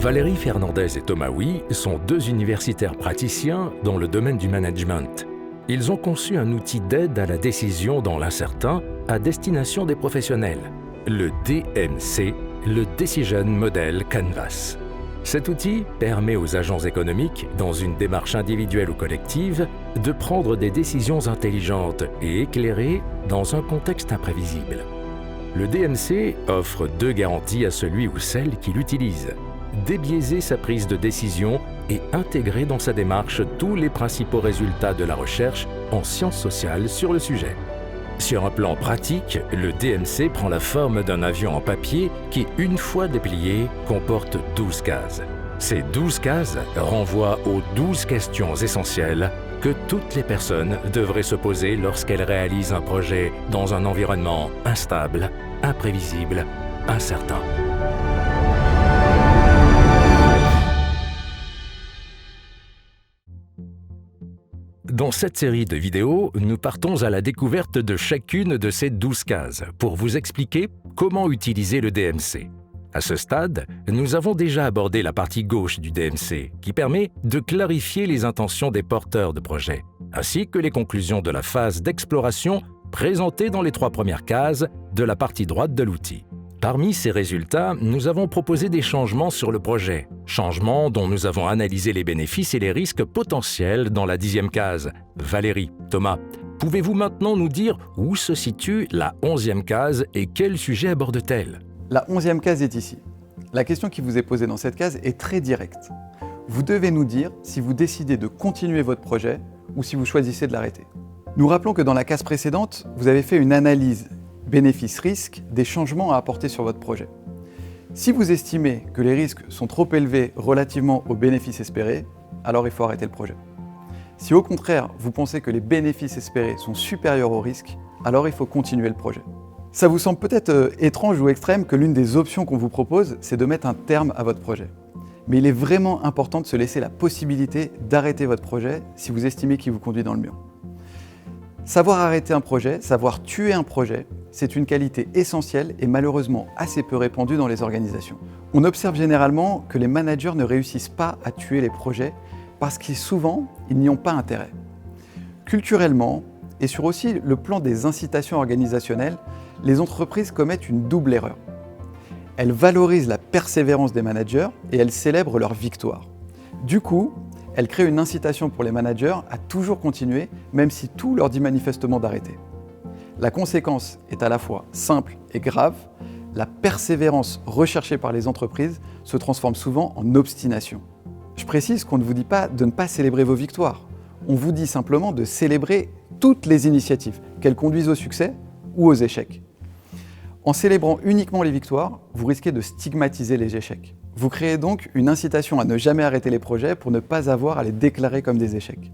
Valérie Fernandez et Thomas Huy sont deux universitaires praticiens dans le domaine du management. Ils ont conçu un outil d'aide à la décision dans l'incertain à destination des professionnels, le DMC, le Decision Model Canvas. Cet outil permet aux agents économiques, dans une démarche individuelle ou collective, de prendre des décisions intelligentes et éclairées dans un contexte imprévisible. Le DMC offre deux garanties à celui ou celle qui l'utilise: débiaiser sa prise de décision et intégrer dans sa démarche tous les principaux résultats de la recherche en sciences sociales sur le sujet. Sur un plan pratique, le DMC prend la forme d'un avion en papier qui, une fois déplié, comporte 12 cases. Ces 12 cases renvoient aux 12 questions essentielles que toutes les personnes devraient se poser lorsqu'elles réalisent un projet dans un environnement instable, imprévisible, incertain. Dans cette série de vidéos, nous partons à la découverte de chacune de ces 12 cases pour vous expliquer comment utiliser le DMC. À ce stade, nous avons déjà abordé la partie gauche du DMC, qui permet de clarifier les intentions des porteurs de projet, ainsi que les conclusions de la phase d'exploration présentées dans les 3 premières cases de la partie droite de l'outil. Parmi ces résultats, nous avons proposé des changements sur le projet, changements dont nous avons analysé les bénéfices et les risques potentiels dans la 10e case. Valérie, Thomas, pouvez-vous maintenant nous dire où se situe la 11e case et quel sujet aborde-t-elle ? La 11e case est ici. La question qui vous est posée dans cette case est très directe. Vous devez nous dire si vous décidez de continuer votre projet ou si vous choisissez de l'arrêter. Nous rappelons que dans la case précédente, vous avez fait une analyse bénéfices-risques des changements à apporter sur votre projet. Si vous estimez que les risques sont trop élevés relativement aux bénéfices espérés, alors il faut arrêter le projet. Si au contraire, vous pensez que les bénéfices espérés sont supérieurs aux risques, alors il faut continuer le projet. Ça vous semble peut-être étrange ou extrême que l'une des options qu'on vous propose, c'est de mettre un terme à votre projet. Mais il est vraiment important de se laisser la possibilité d'arrêter votre projet si vous estimez qu'il vous conduit dans le mur. Savoir arrêter un projet, savoir tuer un projet, c'est une qualité essentielle et malheureusement assez peu répandue dans les organisations. On observe généralement que les managers ne réussissent pas à tuer les projets parce que souvent, ils n'y ont pas intérêt. Culturellement, et sur aussi le plan des incitations organisationnelles, les entreprises commettent une double erreur. Elles valorisent la persévérance des managers et elles célèbrent leur victoire. Du coup, elles créent une incitation pour les managers à toujours continuer, même si tout leur dit manifestement d'arrêter. La conséquence est à la fois simple et grave. La persévérance recherchée par les entreprises se transforme souvent en obstination. Je précise qu'on ne vous dit pas de ne pas célébrer vos victoires. On vous dit simplement de célébrer toutes les initiatives, qu'elles conduisent au succès ou aux échecs. En célébrant uniquement les victoires, vous risquez de stigmatiser les échecs. Vous créez donc une incitation à ne jamais arrêter les projets pour ne pas avoir à les déclarer comme des échecs.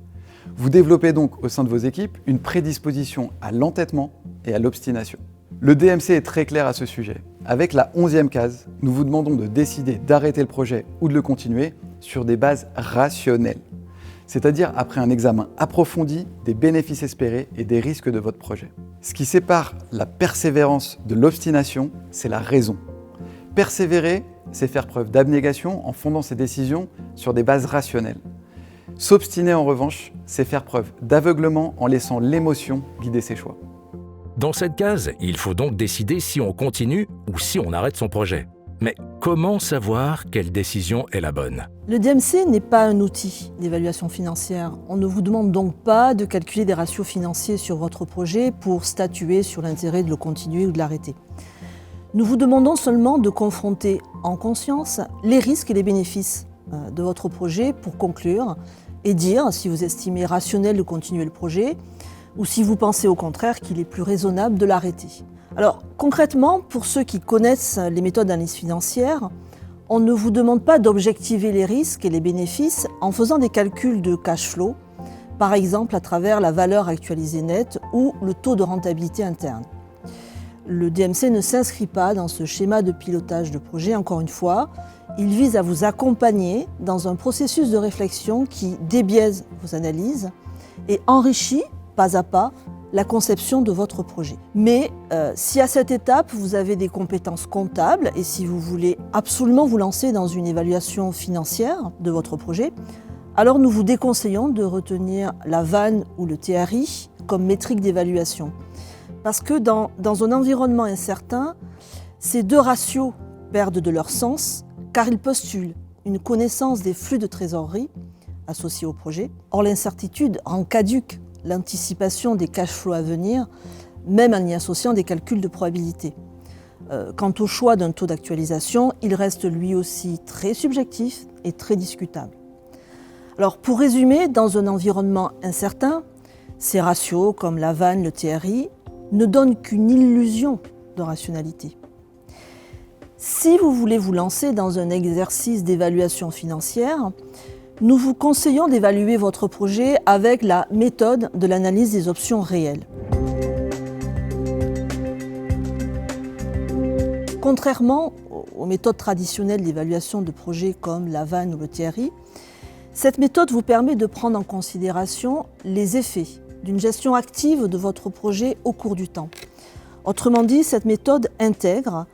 Vous développez donc au sein de vos équipes une prédisposition à l'entêtement et à l'obstination. Le DMC est très clair à ce sujet. Avec la 11e case, nous vous demandons de décider d'arrêter le projet ou de le continuer sur des bases rationnelles, c'est-à-dire après un examen approfondi des bénéfices espérés et des risques de votre projet. Ce qui sépare la persévérance de l'obstination, c'est la raison. Persévérer, c'est faire preuve d'abnégation en fondant ses décisions sur des bases rationnelles. S'obstiner en revanche, c'est faire preuve d'aveuglement en laissant l'émotion guider ses choix. Dans cette case, il faut donc décider si on continue ou si on arrête son projet. Mais comment savoir quelle décision est la bonne ? Le DMC n'est pas un outil d'évaluation financière. On ne vous demande donc pas de calculer des ratios financiers sur votre projet pour statuer sur l'intérêt de le continuer ou de l'arrêter. Nous vous demandons seulement de confronter en conscience les risques et les bénéfices de votre projet pour conclure et dire si vous estimez rationnel de continuer le projet ou si vous pensez au contraire qu'il est plus raisonnable de l'arrêter. Alors concrètement, pour ceux qui connaissent les méthodes d'analyse financière, on ne vous demande pas d'objectiver les risques et les bénéfices en faisant des calculs de cash flow, par exemple à travers la valeur actualisée nette ou le taux de rentabilité interne. Le DMC ne s'inscrit pas dans ce schéma de pilotage de projet, encore une fois. Il vise à vous accompagner dans un processus de réflexion qui débiaise vos analyses et enrichit, pas à pas, la conception de votre projet. Mais si à cette étape, vous avez des compétences comptables et si vous voulez absolument vous lancer dans une évaluation financière de votre projet, alors nous vous déconseillons de retenir la VAN ou le TRI comme métrique d'évaluation. Parce que dans un environnement incertain, ces deux ratios perdent de leur sens car ils postulent une connaissance des flux de trésorerie associés au projet. Or, l'incertitude rend caduque l'anticipation des cash flows à venir, même en y associant des calculs de probabilité. Quant au choix d'un taux d'actualisation, il reste lui aussi très subjectif et très discutable. Alors, pour résumer, dans un environnement incertain, ces ratios, comme la VAN, le TRI, ne donnent qu'une illusion de rationalité. Si vous voulez vous lancer dans un exercice d'évaluation financière, nous vous conseillons d'évaluer votre projet avec la méthode de l'analyse des options réelles. Contrairement aux méthodes traditionnelles d'évaluation de projets comme la VAN ou le TRI, cette méthode vous permet de prendre en considération les effets d'une gestion active de votre projet au cours du temps. Autrement dit, cette méthode intègre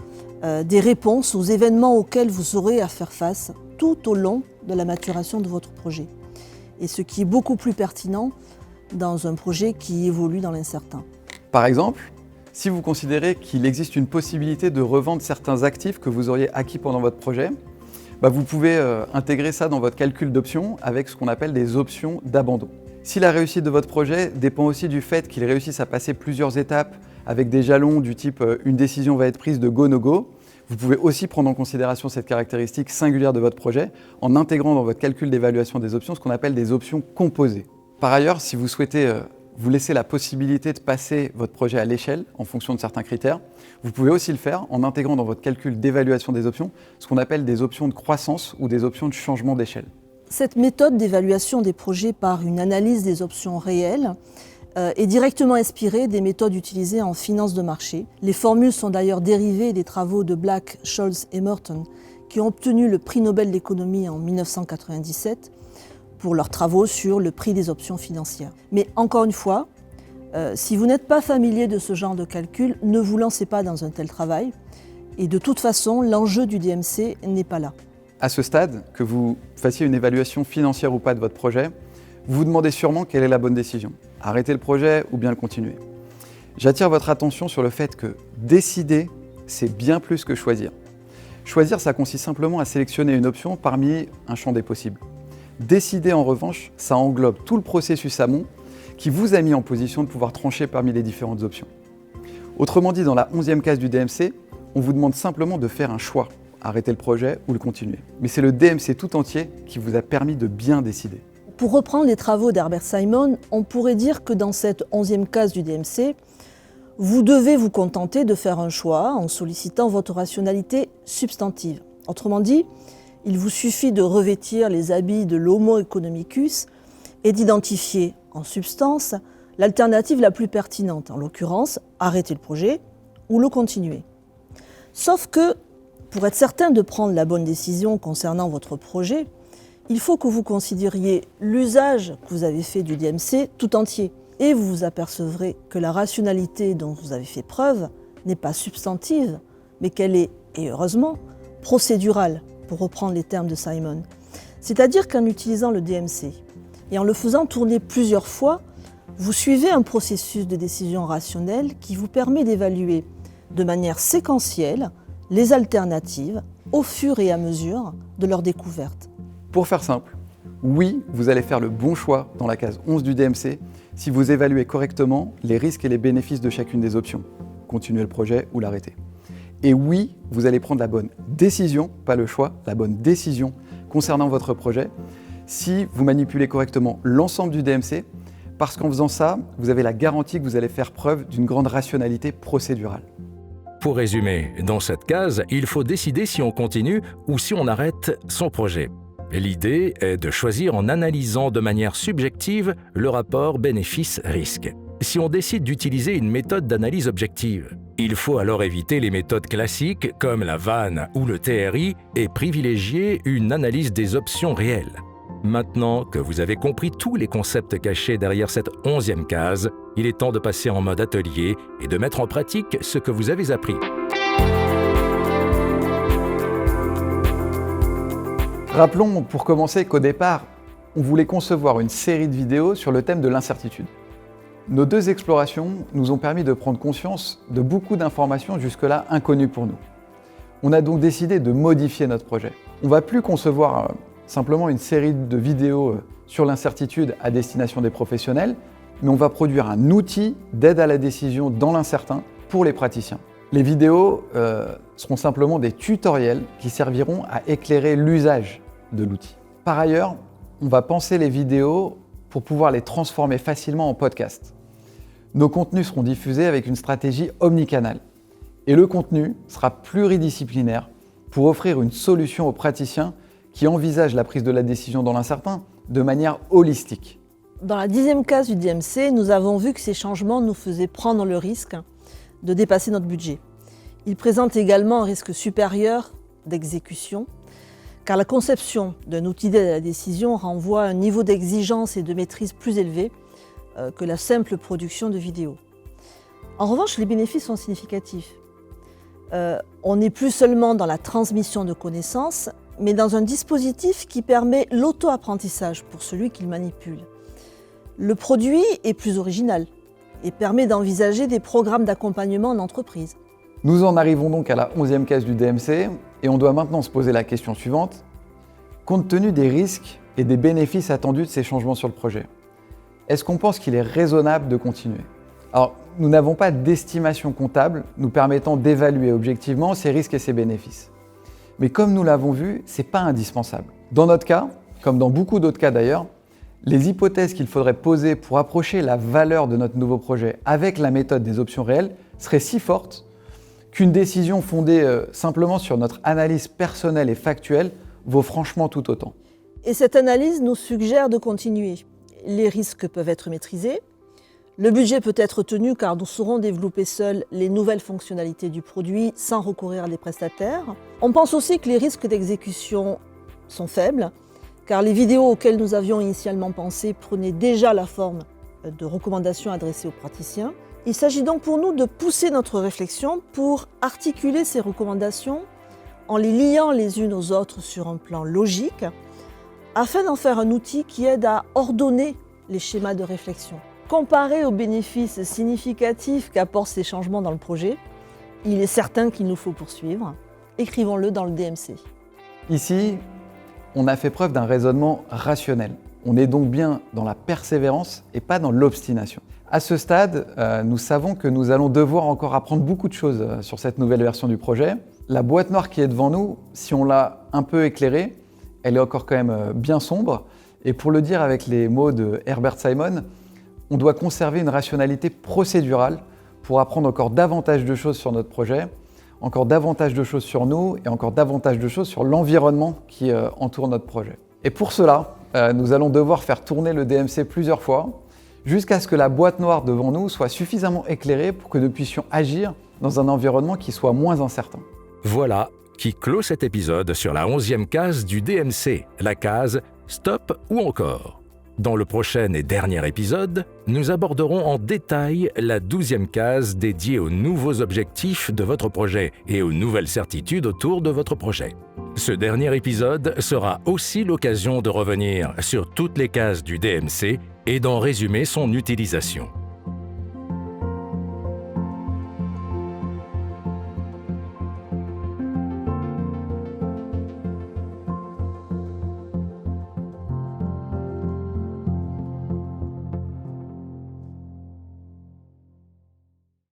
des réponses aux événements auxquels vous aurez à faire face tout au long de la maturation de votre projet. Et ce qui est beaucoup plus pertinent dans un projet qui évolue dans l'incertain. Par exemple, si vous considérez qu'il existe une possibilité de revendre certains actifs que vous auriez acquis pendant votre projet, vous pouvez intégrer ça dans votre calcul d'options avec ce qu'on appelle des options d'abandon. Si la réussite de votre projet dépend aussi du fait qu'il réussisse à passer plusieurs étapes avec des jalons du type une décision va être prise de go, no go, vous pouvez aussi prendre en considération cette caractéristique singulière de votre projet en intégrant dans votre calcul d'évaluation des options ce qu'on appelle des options composées. Par ailleurs, si vous souhaitez vous laisser la possibilité de passer votre projet à l'échelle en fonction de certains critères, vous pouvez aussi le faire en intégrant dans votre calcul d'évaluation des options ce qu'on appelle des options de croissance ou des options de changement d'échelle. Cette méthode d'évaluation des projets par une analyse des options réelles est directement inspirée des méthodes utilisées en finance de marché. Les formules sont d'ailleurs dérivées des travaux de Black, Scholes et Merton, qui ont obtenu le prix Nobel d'économie en 1997 pour leurs travaux sur le prix des options financières. Mais encore une fois, si vous n'êtes pas familier de ce genre de calcul, ne vous lancez pas dans un tel travail. Et de toute façon, l'enjeu du DMC n'est pas là. À ce stade, que vous fassiez une évaluation financière ou pas de votre projet, vous vous demandez sûrement quelle est la bonne décision. Arrêter le projet ou bien le continuer. J'attire votre attention sur le fait que décider, c'est bien plus que choisir. Choisir, ça consiste simplement à sélectionner une option parmi un champ des possibles. Décider, en revanche, ça englobe tout le processus amont qui vous a mis en position de pouvoir trancher parmi les différentes options. Autrement dit, dans la 11e case du DMC, on vous demande simplement de faire un choix, arrêter le projet ou le continuer. Mais c'est le DMC tout entier qui vous a permis de bien décider. Pour reprendre les travaux d'Herbert Simon, on pourrait dire que dans cette 11e case du DMC, vous devez vous contenter de faire un choix en sollicitant votre rationalité substantive. Autrement dit, il vous suffit de revêtir les habits de l'homo economicus et d'identifier en substance l'alternative la plus pertinente, en l'occurrence, arrêter le projet ou le continuer. Sauf que, pour être certain de prendre la bonne décision concernant votre projet, il faut que vous considériez l'usage que vous avez fait du DMC tout entier. Et vous vous apercevrez que la rationalité dont vous avez fait preuve n'est pas substantive, mais qu'elle est, et heureusement, procédurale, pour reprendre les termes de Simon. C'est-à-dire qu'en utilisant le DMC et en le faisant tourner plusieurs fois, vous suivez un processus de décision rationnelle qui vous permet d'évaluer de manière séquentielle les alternatives au fur et à mesure de leur découverte. Pour faire simple, oui, vous allez faire le bon choix dans la case 11 du DMC si vous évaluez correctement les risques et les bénéfices de chacune des options, continuer le projet ou l'arrêter. Et oui, vous allez prendre la bonne décision, pas le choix, la bonne décision concernant votre projet si vous manipulez correctement l'ensemble du DMC, parce qu'en faisant ça, vous avez la garantie que vous allez faire preuve d'une grande rationalité procédurale. Pour résumer, dans cette case, il faut décider si on continue ou si on arrête son projet. L'idée est de choisir en analysant de manière subjective le rapport bénéfice-risque. Si on décide d'utiliser une méthode d'analyse objective, il faut alors éviter les méthodes classiques comme la VAN ou le TRI et privilégier une analyse des options réelles. Maintenant que vous avez compris tous les concepts cachés derrière cette 11e case, il est temps de passer en mode atelier et de mettre en pratique ce que vous avez appris. Rappelons pour commencer qu'au départ, on voulait concevoir une série de vidéos sur le thème de l'incertitude. Nos 2 explorations nous ont permis de prendre conscience de beaucoup d'informations jusque-là inconnues pour nous. On a donc décidé de modifier notre projet. On ne va plus concevoir simplement une série de vidéos sur l'incertitude à destination des professionnels, mais on va produire un outil d'aide à la décision dans l'incertain pour les praticiens. Les vidéos seront simplement des tutoriels qui serviront à éclairer l'usage de l'outil. Par ailleurs, on va penser les vidéos pour pouvoir les transformer facilement en podcast. Nos contenus seront diffusés avec une stratégie omnicanale. Et le contenu sera pluridisciplinaire pour offrir une solution aux praticiens qui envisagent la prise de la décision dans l'incertain de manière holistique. Dans la 10e case du DMC, nous avons vu que ces changements nous faisaient prendre le risque de dépasser notre budget. Ils présentent également un risque supérieur d'exécution, car la conception d'un outil d'aide à la décision renvoie à un niveau d'exigence et de maîtrise plus élevé que la simple production de vidéos. En revanche, les bénéfices sont significatifs. On n'est plus seulement dans la transmission de connaissances, mais dans un dispositif qui permet l'auto-apprentissage pour celui qui le manipule. Le produit est plus original et permet d'envisager des programmes d'accompagnement en entreprise. Nous en arrivons donc à la 11e case du DMC et on doit maintenant se poser la question suivante. Compte tenu des risques et des bénéfices attendus de ces changements sur le projet, est-ce qu'on pense qu'il est raisonnable de continuer ? Alors, nous n'avons pas d'estimation comptable nous permettant d'évaluer objectivement ces risques et ces bénéfices. Mais comme nous l'avons vu, ce n'est pas indispensable. Dans notre cas, comme dans beaucoup d'autres cas d'ailleurs, les hypothèses qu'il faudrait poser pour approcher la valeur de notre nouveau projet avec la méthode des options réelles seraient si fortes qu'une décision fondée simplement sur notre analyse personnelle et factuelle vaut franchement tout autant. Et cette analyse nous suggère de continuer. Les risques peuvent être maîtrisés, le budget peut être tenu car nous saurons développer seuls les nouvelles fonctionnalités du produit sans recourir à des prestataires. On pense aussi que les risques d'exécution sont faibles, car les vidéos auxquelles nous avions initialement pensé prenaient déjà la forme de recommandations adressées aux praticiens. Il s'agit donc pour nous de pousser notre réflexion pour articuler ces recommandations en les liant les unes aux autres sur un plan logique, afin d'en faire un outil qui aide à ordonner les schémas de réflexion. Comparé aux bénéfices significatifs qu'apportent ces changements dans le projet, il est certain qu'il nous faut poursuivre. Écrivons-le dans le DMC. Ici, on a fait preuve d'un raisonnement rationnel. On est donc bien dans la persévérance et pas dans l'obstination. À ce stade, nous savons que nous allons devoir encore apprendre beaucoup de choses sur cette nouvelle version du projet. La boîte noire qui est devant nous, si on l'a un peu éclairée, elle est encore quand même bien sombre. Et pour le dire avec les mots de Herbert Simon, on doit conserver une rationalité procédurale pour apprendre encore davantage de choses sur notre projet, encore davantage de choses sur nous et encore davantage de choses sur l'environnement qui entoure notre projet. Et pour cela, nous allons devoir faire tourner le DMC plusieurs fois jusqu'à ce que la boîte noire devant nous soit suffisamment éclairée pour que nous puissions agir dans un environnement qui soit moins incertain. Voilà qui clôt cet épisode sur la 11e case du DMC, la case « Stop ou encore ». Dans le prochain et dernier épisode, nous aborderons en détail la 12e case dédiée aux nouveaux objectifs de votre projet et aux nouvelles certitudes autour de votre projet. Ce dernier épisode sera aussi l'occasion de revenir sur toutes les cases du DMC et d'en résumer son utilisation.